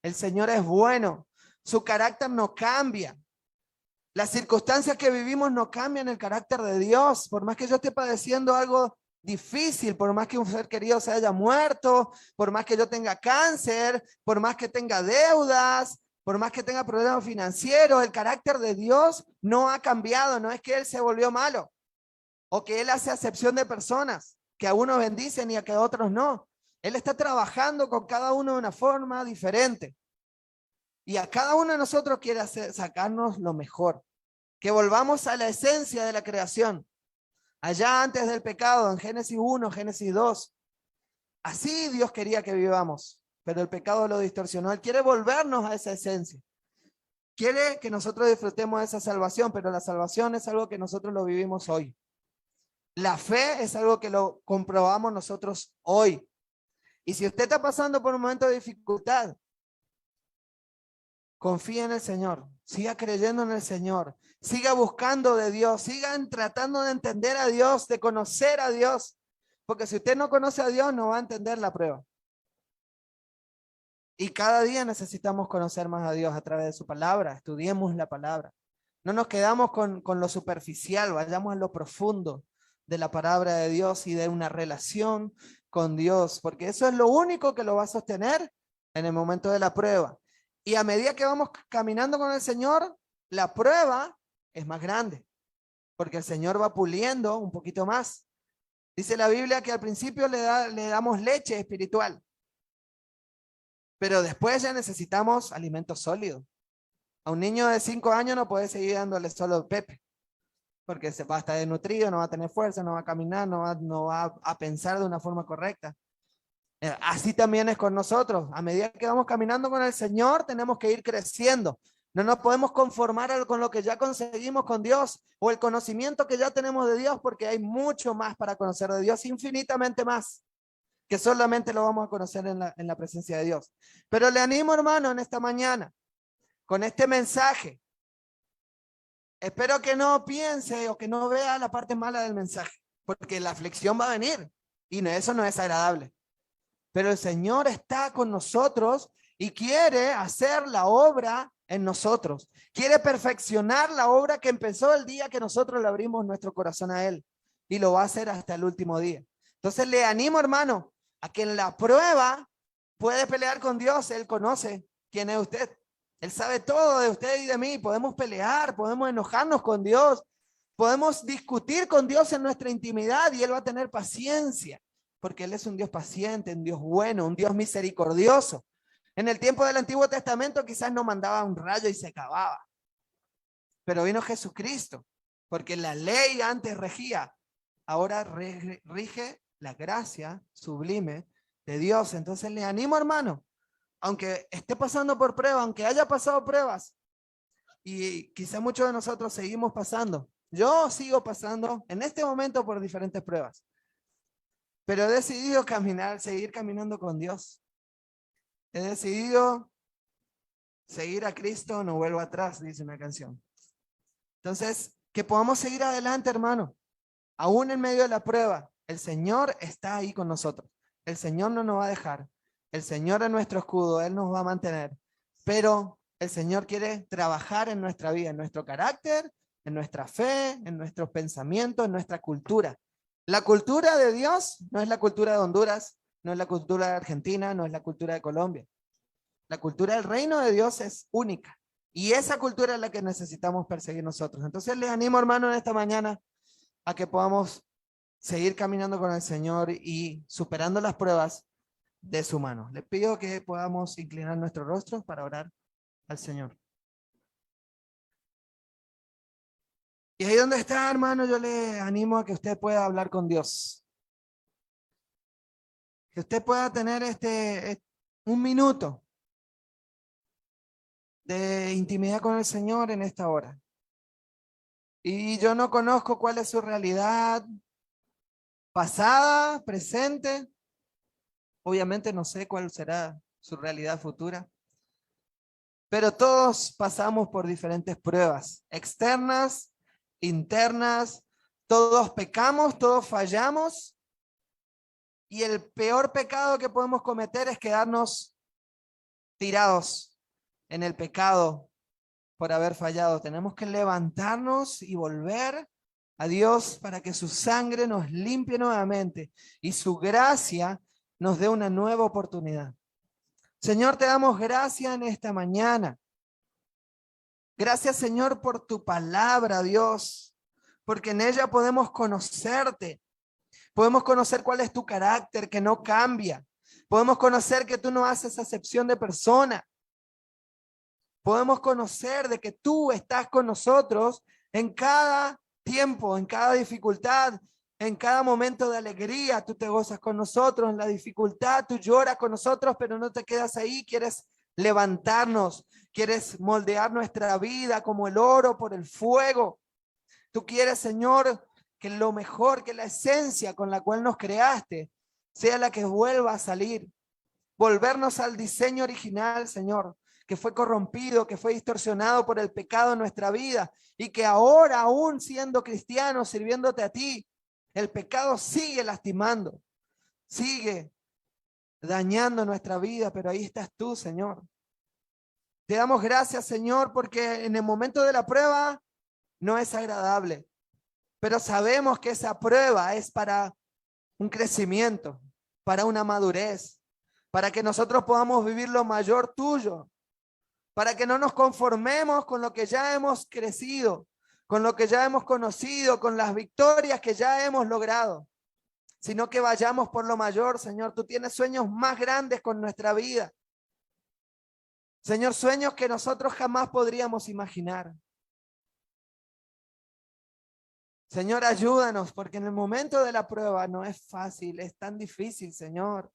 El Señor es bueno. Su carácter no cambia. Las circunstancias que vivimos no cambian el carácter de Dios. Por más que yo esté padeciendo algo difícil, por más que un ser querido se haya muerto, por más que yo tenga cáncer, por más que tenga deudas, por más que tenga problemas financieros, el carácter de Dios no ha cambiado. No es que Él se volvió malo o que Él hace acepción de personas, que a unos bendicen y a que a otros no. Él está trabajando con cada uno de una forma diferente. Y a cada uno de nosotros quiere sacarnos lo mejor. Que volvamos a la esencia de la creación. Allá antes del pecado, en Génesis 1, Génesis 2. Así Dios quería que vivamos, pero el pecado lo distorsionó. Él quiere volvernos a esa esencia. Quiere que nosotros disfrutemos de esa salvación, pero la salvación es algo que nosotros lo vivimos hoy. La fe es algo que lo comprobamos nosotros hoy. Y si usted está pasando por un momento de dificultad, confía en el Señor, siga creyendo en el Señor, siga buscando de Dios, sigan tratando de entender a Dios, de conocer a Dios, porque si usted no conoce a Dios no va a entender la prueba. Y cada día necesitamos conocer más a Dios a través de su palabra, estudiemos la palabra. No nos quedamos con lo superficial, vayamos a lo profundo de la palabra de Dios y de una relación con Dios, porque eso es lo único que lo va a sostener en el momento de la prueba. Y a medida que vamos caminando con el Señor, la prueba es más grande, porque el Señor va puliendo un poquito más. Dice la Biblia que al principio le damos leche espiritual, pero después ya necesitamos alimento sólido. A un niño de 5 años no puede seguir dándole solo pepe, porque se va a estar desnutrido, no va a tener fuerza, no va a caminar, no va a pensar de una forma correcta. Así también es con nosotros. A medida que vamos caminando con el Señor, tenemos que ir creciendo. No nos podemos conformar con lo que ya conseguimos con Dios o el conocimiento que ya tenemos de Dios, porque hay mucho más para conocer de Dios, infinitamente más, que solamente lo vamos a conocer en la presencia de Dios. Pero le animo, hermano, en esta mañana, con este mensaje. Espero que no piense o que no vea la parte mala del mensaje, porque la aflicción va a venir y eso no es agradable. Pero el Señor está con nosotros y quiere hacer la obra en nosotros. Quiere perfeccionar la obra que empezó el día que nosotros le abrimos nuestro corazón a Él. Y lo va a hacer hasta el último día. Entonces le animo, hermano, a que en la prueba puede pelear con Dios. Él conoce quién es usted. Él sabe todo de usted y de mí. Podemos pelear, podemos enojarnos con Dios. Podemos discutir con Dios en nuestra intimidad y Él va a tener paciencia. Porque Él es un Dios paciente, un Dios bueno, un Dios misericordioso. En el tiempo del Antiguo Testamento quizás no mandaba un rayo y se acababa. Pero vino Jesucristo, porque la ley antes regía. Ahora rige la gracia sublime de Dios. Entonces le animo, hermano, aunque esté pasando por prueba, aunque haya pasado pruebas, y quizá muchos de nosotros seguimos pasando. Yo sigo pasando en este momento por diferentes pruebas. Pero he decidido seguir caminando con Dios. He decidido seguir a Cristo, no vuelvo atrás, dice una canción. Entonces, que podamos seguir adelante, hermano. Aún en medio de la prueba, el Señor está ahí con nosotros. El Señor no nos va a dejar. El Señor es nuestro escudo, Él nos va a mantener. Pero el Señor quiere trabajar en nuestra vida, en nuestro carácter, en nuestra fe, en nuestros pensamientos, en nuestra cultura. La cultura de Dios no es la cultura de Honduras, no es la cultura de Argentina, no es la cultura de Colombia. La cultura del reino de Dios es única. Y esa cultura es la que necesitamos perseguir nosotros. Entonces les animo, hermano, en esta mañana a que podamos seguir caminando con el Señor y superando las pruebas de su mano. Les pido que podamos inclinar nuestros rostros para orar al Señor. Y ahí donde está, hermano, yo le animo a que usted pueda hablar con Dios. Que usted pueda tener un minuto de intimidad con el Señor en esta hora. Y yo no conozco cuál es su realidad pasada, presente. Obviamente no sé cuál será su realidad futura. Pero todos pasamos por diferentes pruebas, externas, internas, todos pecamos, todos fallamos, y el peor pecado que podemos cometer es quedarnos tirados en el pecado por haber fallado. Tenemos que levantarnos y volver a Dios para que su sangre nos limpie nuevamente y su gracia nos dé una nueva oportunidad. Señor, te damos gracias en esta mañana. Gracias, Señor, por tu palabra, Dios, porque en ella podemos conocerte. Podemos conocer cuál es tu carácter, que no cambia. Podemos conocer que tú no haces acepción de persona. Podemos conocer de que tú estás con nosotros en cada tiempo, en cada dificultad, en cada momento de alegría. Tú te gozas con nosotros, en la dificultad tú lloras con nosotros, pero no te quedas ahí. Quieres levantarnos, quieres moldear nuestra vida como el oro por el fuego. Tú quieres, Señor, que lo mejor, que la esencia con la cual nos creaste sea la que vuelva a salir. Volvernos al diseño original, Señor, que fue corrompido, que fue distorsionado por el pecado en nuestra vida, y que ahora, aún siendo cristianos, sirviéndote a ti, el pecado sigue lastimando, sigue dañando nuestra vida, pero ahí estás tú, Señor. Te damos gracias, Señor, porque en el momento de la prueba no es agradable, pero sabemos que esa prueba es para un crecimiento, para una madurez, para que nosotros podamos vivir lo mayor tuyo, para que no nos conformemos con lo que ya hemos crecido, con lo que ya hemos conocido, con las victorias que ya hemos logrado, sino que vayamos por lo mayor, Señor. Tú tienes sueños más grandes con nuestra vida. Señor, sueños que nosotros jamás podríamos imaginar. Señor, ayúdanos, porque en el momento de la prueba no es fácil, es tan difícil, Señor.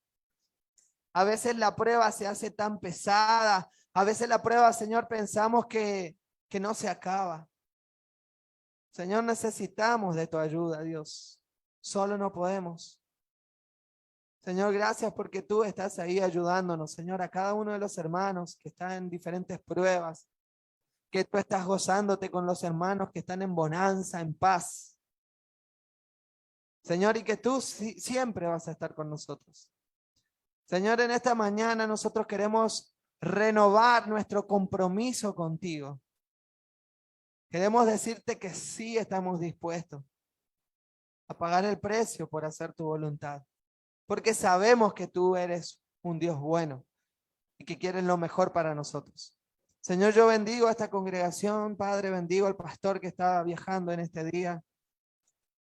A veces la prueba se hace tan pesada. A veces la prueba, Señor, pensamos que no se acaba. Señor, necesitamos de tu ayuda, Dios. Solo no podemos. Señor, gracias porque tú estás ahí ayudándonos, Señor, a cada uno de los hermanos que están en diferentes pruebas, que tú estás gozándote con los hermanos que están en bonanza, en paz. Señor, y que tú siempre vas a estar con nosotros. Señor, en esta mañana nosotros queremos renovar nuestro compromiso contigo. Queremos decirte que sí estamos dispuestos a pagar el precio por hacer tu voluntad, porque sabemos que tú eres un Dios bueno y que quieres lo mejor para nosotros. Señor, yo bendigo a esta congregación, Padre, bendigo al pastor que está viajando en este día.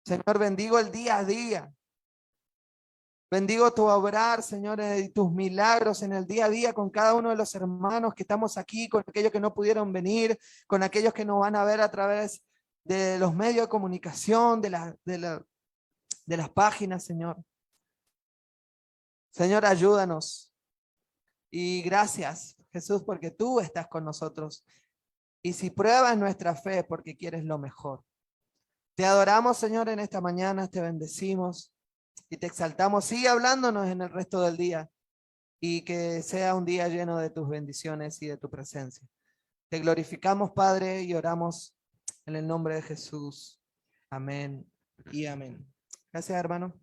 Señor, bendigo el día a día. Bendigo tu obrar, Señor, y tus milagros en el día a día con cada uno de los hermanos que estamos aquí, con aquellos que no pudieron venir, con aquellos que nos van a ver a través de los medios de comunicación, de las páginas, Señor. Señor, ayúdanos. Y gracias, Jesús, porque tú estás con nosotros. Y si pruebas nuestra fe, porque quieres lo mejor. Te adoramos, Señor, en esta mañana, te bendecimos y te exaltamos. Sigue hablándonos en el resto del día y que sea un día lleno de tus bendiciones y de tu presencia. Te glorificamos, Padre, y oramos en el nombre de Jesús. Amén y amén. Gracias, hermano.